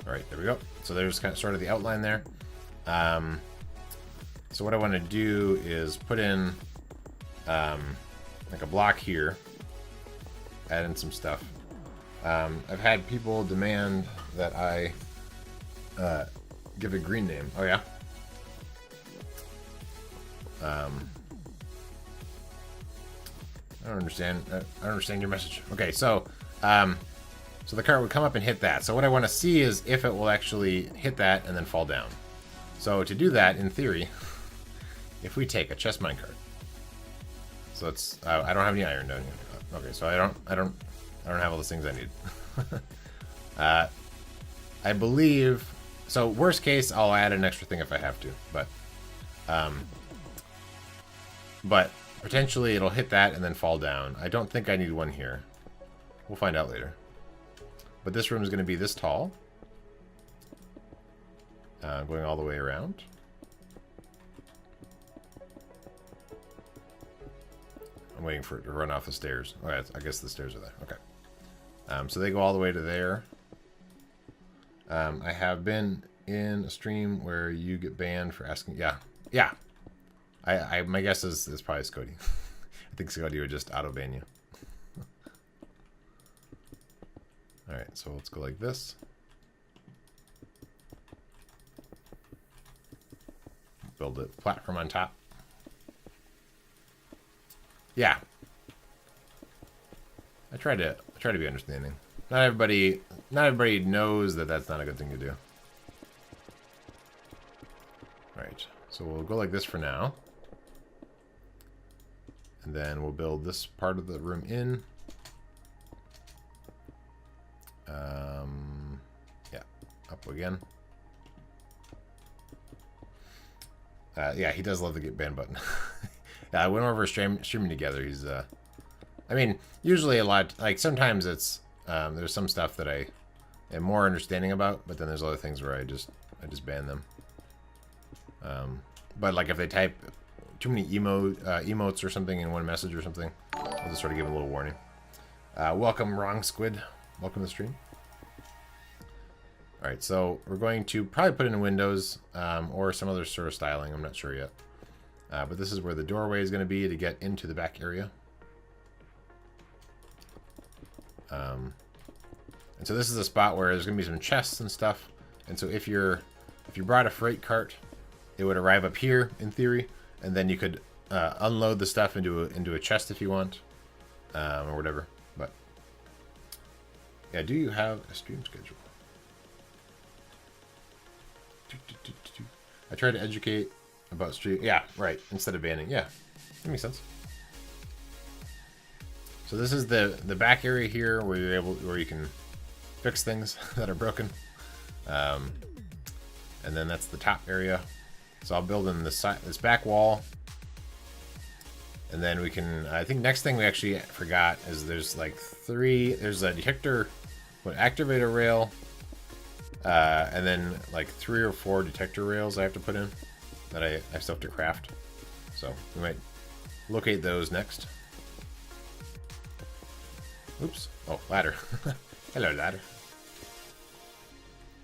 All right, there we go. So there's kind of sort of the outline there. So what I want to do is put in like a block here, add in some stuff. I've had people demand that I give a green name. Oh yeah. I don't understand. I don't understand your message. Okay, so so the cart would come up and hit that. So what I want to see is if it will actually hit that and then fall down. So to do that, in theory, if we take a chest minecart. So it's I don't have any iron down here. Okay, so I don't have all the things I need. I believe so. Worst case, I'll add an extra thing if I have to, but potentially it'll hit that and then fall down. I don't think I need one here. We'll find out later. But this room is going to be this tall, going all the way around. I'm waiting for it to run off the stairs. All right, I guess the stairs are there. Okay. So they go all the way to there. I have been in a stream where you get banned for asking. Yeah. My guess is probably Scody. I think Scody would just auto ban you. All right, so let's go like this. Build a platform on top. Yeah. I try to be understanding. Not everybody knows that that's not a good thing to do. Right. So we'll go like this for now. And then we'll build this part of the room in. Yeah, up again. Yeah, he does love the get banned button. Yeah, when we're streaming together, he's I mean, usually a lot, like sometimes it's there's some stuff that I am more understanding about, but then there's other things where I just ban them. But like if they type too many emotes or something in one message or something, I'll just sort of give them a little warning. Welcome, Wrong Squid. Welcome to the stream. All right, so we're going to probably put in windows or some other sort of styling. I'm not sure yet. But this is where the doorway is going to be to get into the back area. And so this is a spot where there's going to be some chests and stuff. And so if you brought a freight cart, it would arrive up here in theory, and then you could unload the stuff into a chest if you want, or whatever. But yeah, do you have a stream schedule? I try to educate about stream. Yeah, right. Instead of banning. Yeah, that makes sense. So this is the back area here where you can fix things that are broken, and then that's the top area. So I'll build in this back wall, and then we can. I think next thing we actually forgot is there's like there's a detector, activator rail, And then like 3 or 4 detector rails I have to put in that I still have to craft. So we might locate those next. Oops. Oh, ladder. Hello, ladder.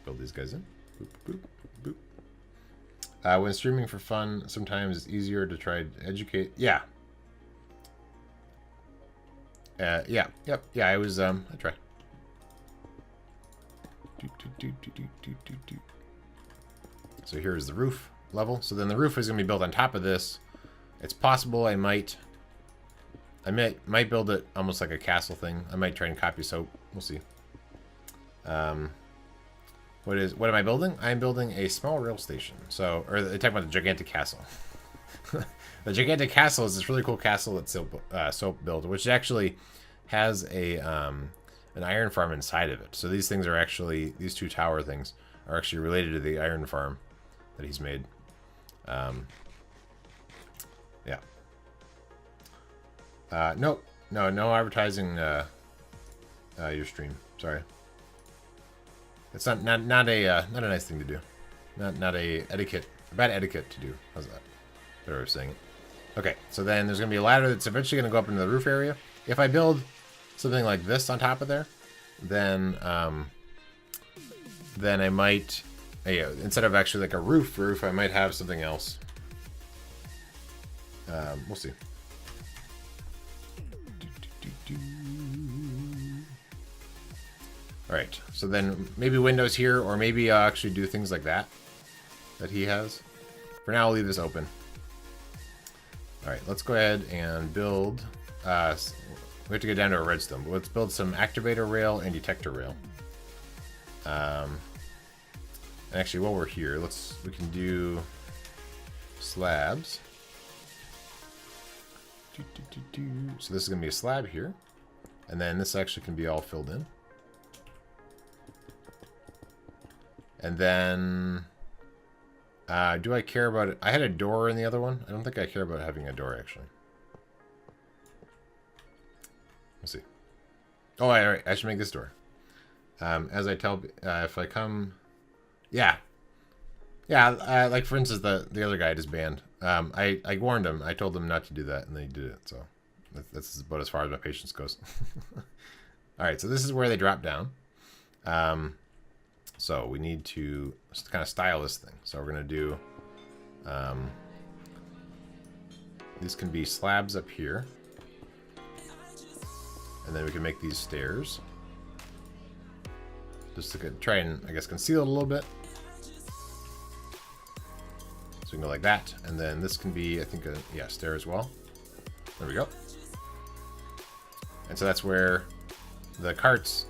Build these guys in. Boop, boop, boop. When streaming for fun, sometimes it's easier to try to educate. Yeah. Yeah. Yep. Yeah, I was, I tried. So here's the roof level. So then the roof is going to be built on top of this. It's possible I might build it almost like a castle thing. I might try and copy soap. We'll see. What am I building? I'm building a small rail station. So, or they're talking about the gigantic castle. The gigantic castle is this really cool castle that Soap built, which actually has a an iron farm inside of it. So these things are actually, these 2 tower things are actually related to the iron farm that he's made. Yeah. No advertising your stream. Sorry. It's not a nice thing to do. Not a bad etiquette to do. How's that? Better way of saying it. Okay, so then there's gonna be a ladder that's eventually gonna go up into the roof area. If I build something like this on top of there, then I might, instead of actually like a roof, I might have something else. We'll see. All right, so then maybe windows here, or maybe I'll actually do things like that he has. For now, I'll leave this open. All right, let's go ahead and build. We have to get down to a redstone, but let's build some activator rail and detector rail. And actually, while we're here, we can do slabs. So this is gonna be a slab here, and then this actually can be all filled in. And then, do I care about it? I had a door in the other one. I don't think I care about having a door, actually. Let's see. Oh, all right. I should make this door. As I tell, if I come... Yeah. Yeah, like, for instance, the other guy just banned. I warned him. I told him not to do that, and then he did it. So that's about as far as my patience goes. All right, so this is where they drop down. So we need to kind of style this thing. So we're going to do... these can be slabs up here. And then we can make these stairs. Just to try and, I guess, conceal it a little bit. So we can go like that. And then this can be, I think, a stair as well. There we go. And so that's where the carts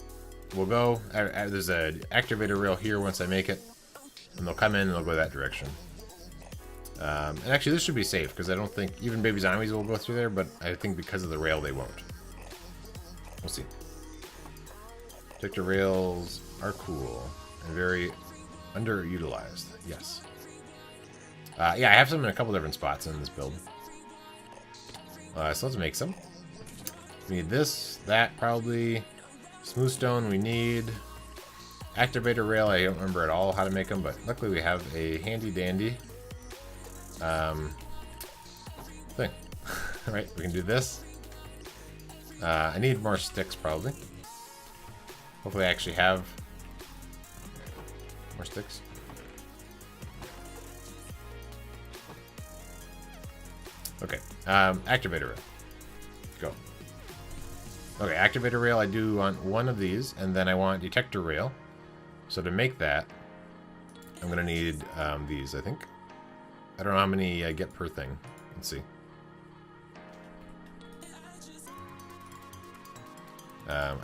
will go. There's an activator rail here once I make it. And they'll come in and they'll go that direction. And actually, this should be safe, because I don't think even baby zombies will go through there, but I think because of the rail, they won't. We'll see. Detector rails are cool and very underutilized. Yes. Yeah, I have some in a couple different spots in this build. So let's make some. We need this, that, probably. Smooth stone we need. Activator rail, I don't remember at all how to make them, but luckily we have a handy dandy thing. Alright, we can do this. I need more sticks, probably. Hopefully I actually have more sticks. Okay, activator rail. Go. Okay, activator rail, I do want one of these, and then I want detector rail. So to make that, I'm going to need these, I think. I don't know how many I get per thing. Let's see.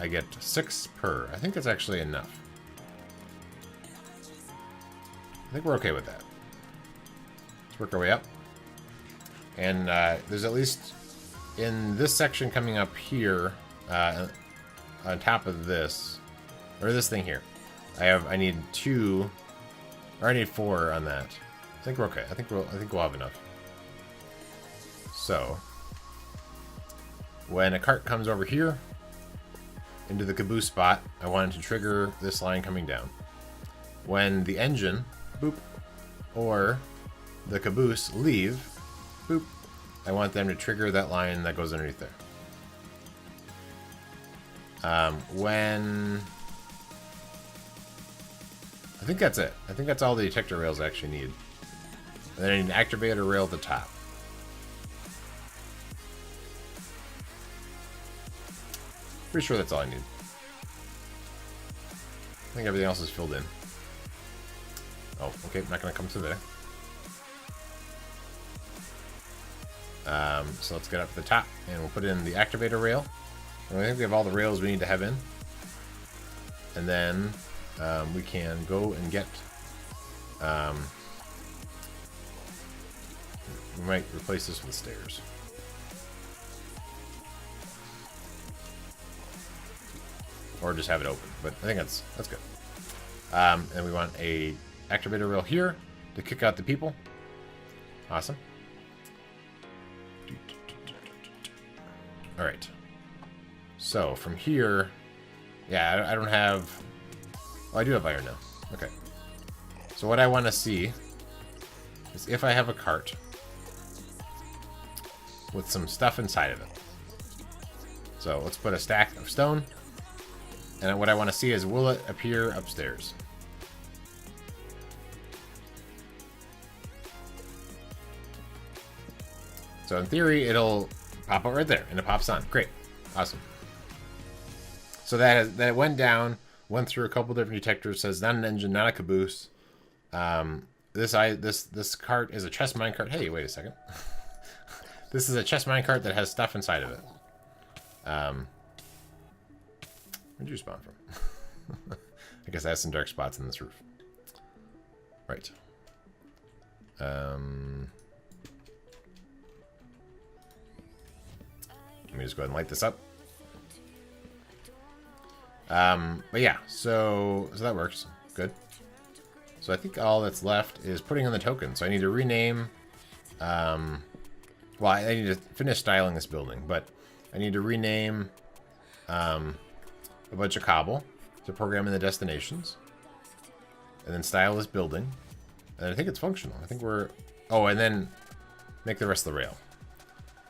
I get 6 per. I think that's actually enough. I think we're okay with that. Let's work our way up. And there's at least in this section coming up here, on top of this, or this thing here, I need 2, or I need 4 on that. I think we're okay. I think we'll have enough. So when a cart comes over here into the caboose spot, I want it to trigger this line coming down. when the engine, boop, or the caboose leave, boop, I want them to trigger that line that goes underneath there. When... I think that's it. I think that's all the detector rails I actually need. And then I need an activator rail at the top. Pretty sure that's all I need. I think everything else is filled in. Oh, okay, not gonna come today. So let's get up to the top and we'll put in the activator rail. And I think we have all the rails we need to have in. And then we can go and get... we might replace this with stairs. Or just have it open, but I think that's good. And we want a activator rail here to kick out the people. Awesome. All right. So from here, yeah, I don't have. Oh, I do have iron now. Okay. So what I want to see is if I have a cart with some stuff inside of it. So let's put a stack of stone. And what I want to see is, will it appear upstairs? So in theory, it'll pop out right there, and it pops on. Great, awesome. So that went down, went through a couple different detectors. Says not an engine, not a caboose. This cart is a chest minecart. Hey, wait a second. This is a chest minecart that has stuff inside of it. Where'd you spawn from? I guess I have some dark spots in this roof. Right. Let me just go ahead and light this up. But yeah, so that works. Good. So I think all that's left is putting in the token. So I need to rename... well, I need to finish styling this building, but I need to rename... a bunch of cobble to program in the destinations, and then style this building, and I think it's functional. I think we're... Oh, and then make the rest of the rail.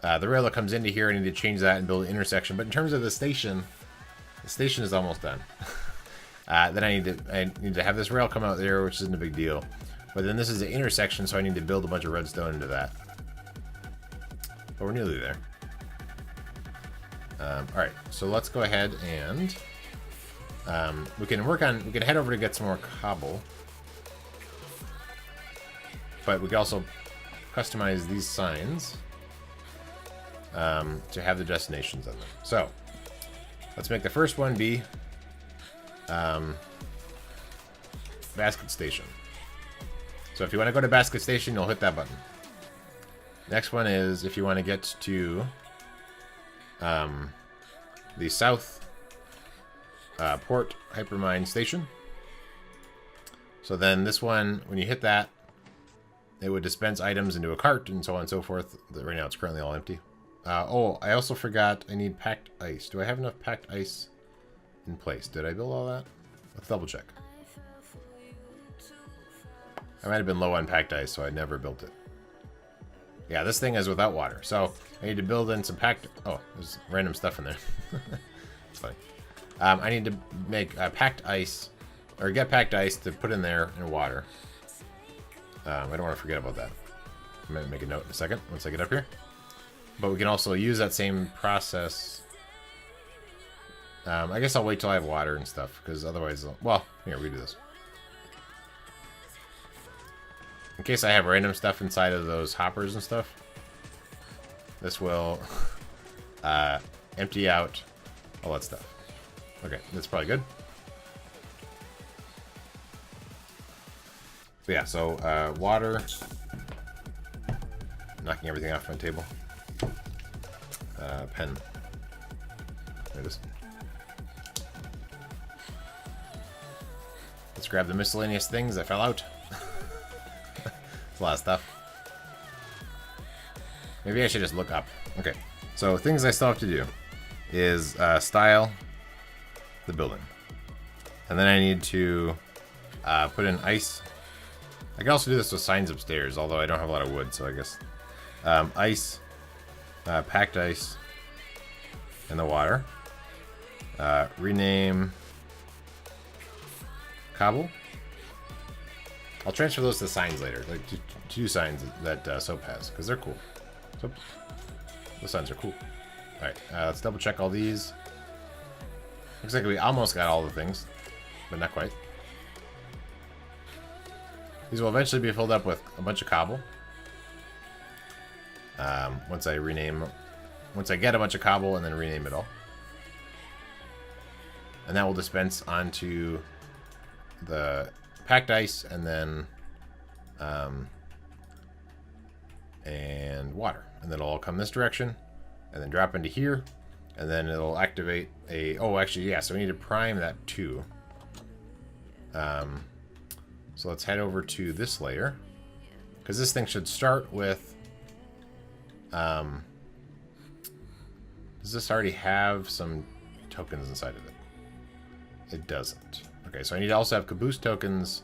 The rail that comes into here, I need to change that and build an intersection. But in terms of the station is almost done. Then I need to have this rail come out there, which isn't a big deal. But then this is the intersection, so I need to build a bunch of redstone into that. But we're nearly there. Alright, so let's go ahead and we can head over to get some more cobble. But we can also customize these signs to have the destinations on them. So let's make the first one be basket station. So if you want to go to basket station, you'll hit that button. Next one is if you want to get to the south port Hypermine station. So then this one, when you hit that, it would dispense items into a cart and so on and so forth. Right now it's currently all empty. Oh, I also forgot I need packed ice. Do I have enough packed ice in place? Did I build all that? Let's double check. I might have been low on packed ice, so I never built it. Yeah, this thing is without water. So I need to build in some packed... Oh, there's random stuff in there. It's funny. I need to make packed ice, or get packed ice to put in there in water. I don't want to forget about that. I might make a note in a second once I get up here. But we can also use that same process. I guess I'll wait till I have water and stuff, because otherwise... Well, here, we do this. In case I have random stuff inside of those hoppers and stuff, this will empty out all that stuff. Okay, that's probably good. So yeah, so water. Knocking everything off my table. Pen. There it is. Let's grab the miscellaneous things that fell out. A lot of stuff. Maybe I should just look up. Okay, so things I still have to do is style the building, and then I need to Put in ice. I can also do this with signs upstairs, although I don't have a lot of wood, so I guess. Ice. Packed ice. In the water. Rename cobble. I'll transfer those to signs later, like two signs that Soap has, because they're cool. Soap. Those signs are cool. Alright, let's double check all these. Looks like we almost got all the things, but not quite. These will eventually be filled up with a bunch of cobble. Once I get a bunch of cobble and then rename it all. And that will dispense onto the packed ice and then and water. And then it'll all come this direction and then drop into here. And then it'll activate a... Oh, actually, yeah, so we need to prime that too. So let's head over to this layer. Because this thing should start with... does this already have some tokens inside of it? It doesn't. Okay, so I need to also have caboose tokens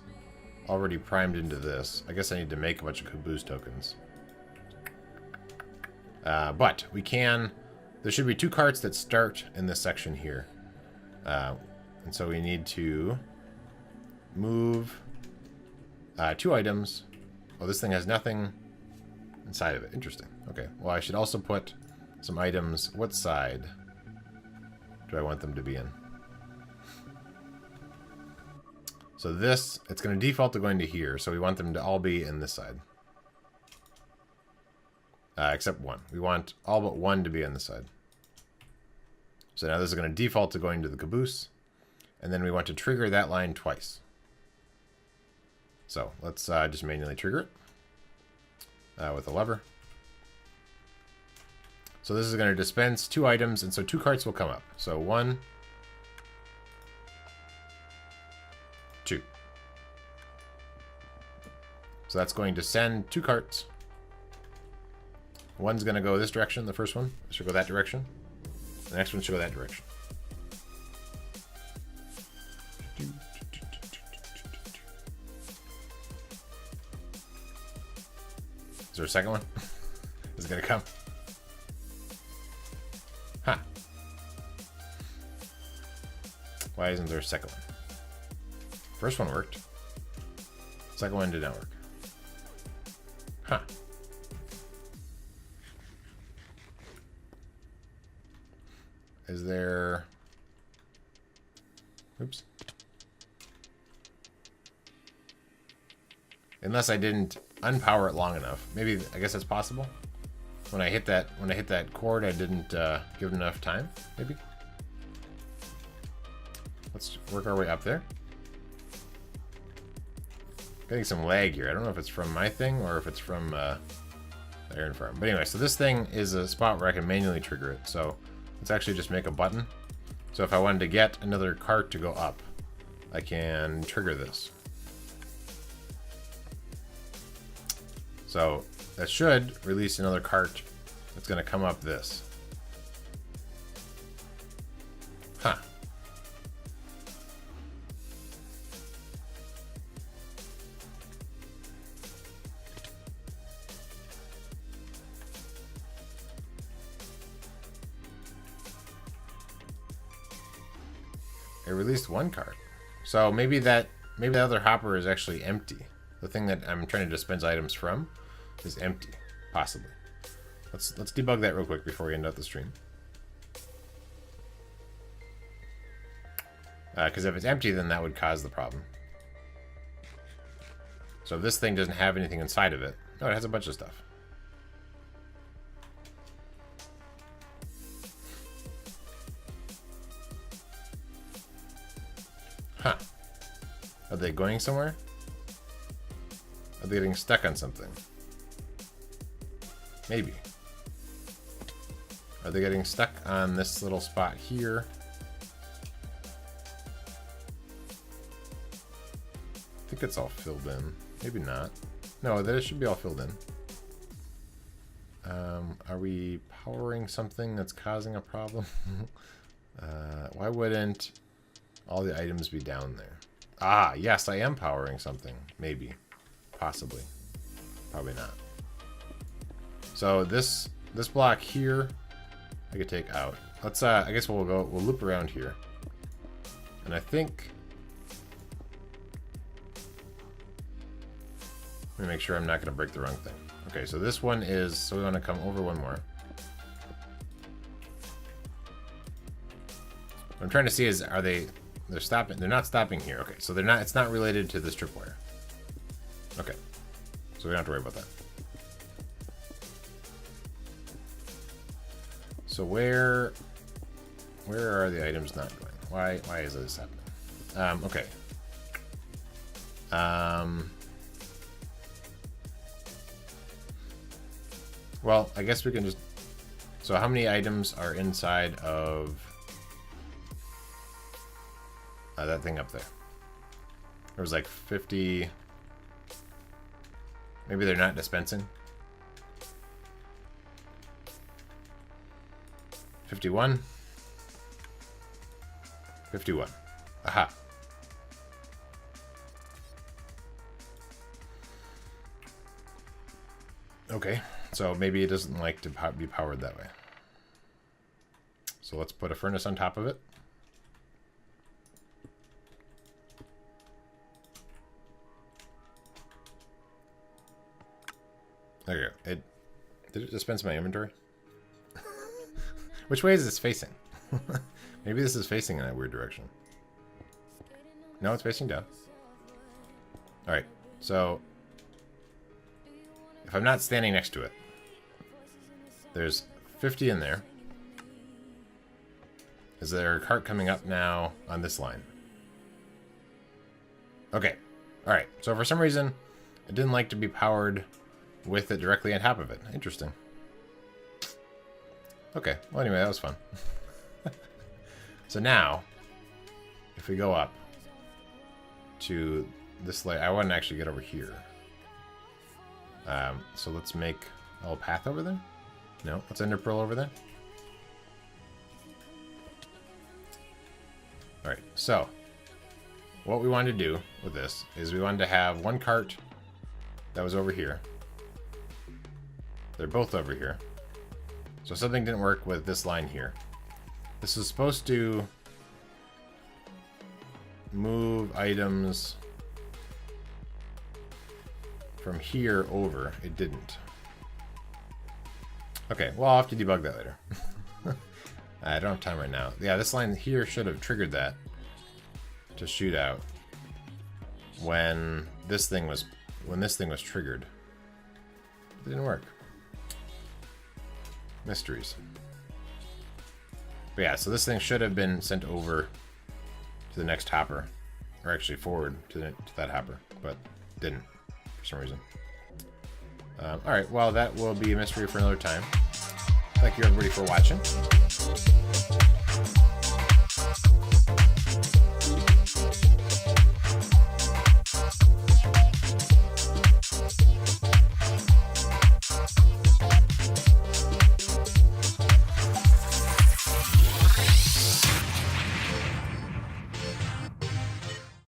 already primed into this. I guess I need to make a bunch of caboose tokens. But we can... There should be 2 carts that start in this section here. And so we need to move 2 items. Oh, this thing has nothing inside of it. Interesting. Okay, well, I should also put some items. What side do I want them to be in? So this, it's going to default to going to here. So we want them to all be in this side. Except one. We want all but one to be on this side. So now this is going to default to going to the caboose. And then we want to trigger that line twice. So let's just manually trigger it with a lever. So this is going to dispense 2 items, and so 2 carts will come up. So 1, 2. So that's going to send 2 carts. One's going to go this direction, the first one. It should go that direction. The next one should go that direction. Is there a second one? Is it going to come? Huh. Why isn't there a second one? First one worked. Second one did not work. Huh. Is there... Oops. Unless I didn't unpower it long enough. Maybe, I guess that's possible. When I hit that cord, I didn't give it enough time, maybe. Let's work our way up there. Getting some lag here. I don't know if it's from my thing or if it's from the iron farm. But anyway, so this thing is a spot where I can manually trigger it. So let's actually just make a button. So if I wanted to get another cart to go up, I can trigger this. So that should release another cart that's going to come up this. Huh. It released 1 cart. So maybe the other hopper is actually empty. The thing that I'm trying to dispense items from is empty, possibly. Let's debug that real quick before we end up the stream. Because if it's empty, then that would cause the problem. So if this thing doesn't have anything inside of it, no, it has a bunch of stuff. Huh. Are they going somewhere? Are they getting stuck on something? Maybe. Are they getting stuck on this little spot here? I think it's all filled in. Maybe not. No, that should be all filled in. Are we powering something that's causing a problem? Why wouldn't all the items be down there? Ah, yes, I am powering something. Maybe. Possibly. Probably not. So this block here, I could take out. Let's I guess we'll loop around here. And I think, let me make sure I'm not going to break the wrong thing. Okay, so this one is, so we want to come over one more. What I'm trying to see is, they're stopping? They're not stopping here. Okay, so they're not, it's not related to this tripwire. Okay, so we don't have to worry about that. So where are the items not going? Why is this happening? Okay. Well, I guess we can just... So how many items are inside of that thing up there? There was like 50... Maybe they're not dispensing. 51. 51. Aha. Okay, so maybe it doesn't like to be powered that way. So let's put a furnace on top of it. There you go. Did it dispense my inventory? Which way is this facing? Maybe this is facing in that weird direction. No, it's facing down. Alright, so if I'm not standing next to it, there's 50 in there. Is there a cart coming up now on this line? Okay, alright, so for some reason, it didn't like to be powered with it directly on top of it. Interesting. Okay, well anyway, that was fun. So now, if we go up to this layer, I want to actually get over here. So let's make a little path over there. No, let's ender pearl over there. Alright, so what we wanted to do with this is we wanted to have one cart that was over here. They're both over here. So something didn't work with this line here. This is supposed to move items from here over. It didn't. Okay, well, I'll have to debug that later. I don't have time right now. Yeah, this line here should have triggered that to shoot out when this thing was triggered. It didn't work. Mysteries. But yeah, so this thing should have been sent over to the next hopper, or actually forward to that hopper, but didn't for some reason. Alright, well, that will be a mystery for another time. Thank you everybody for watching.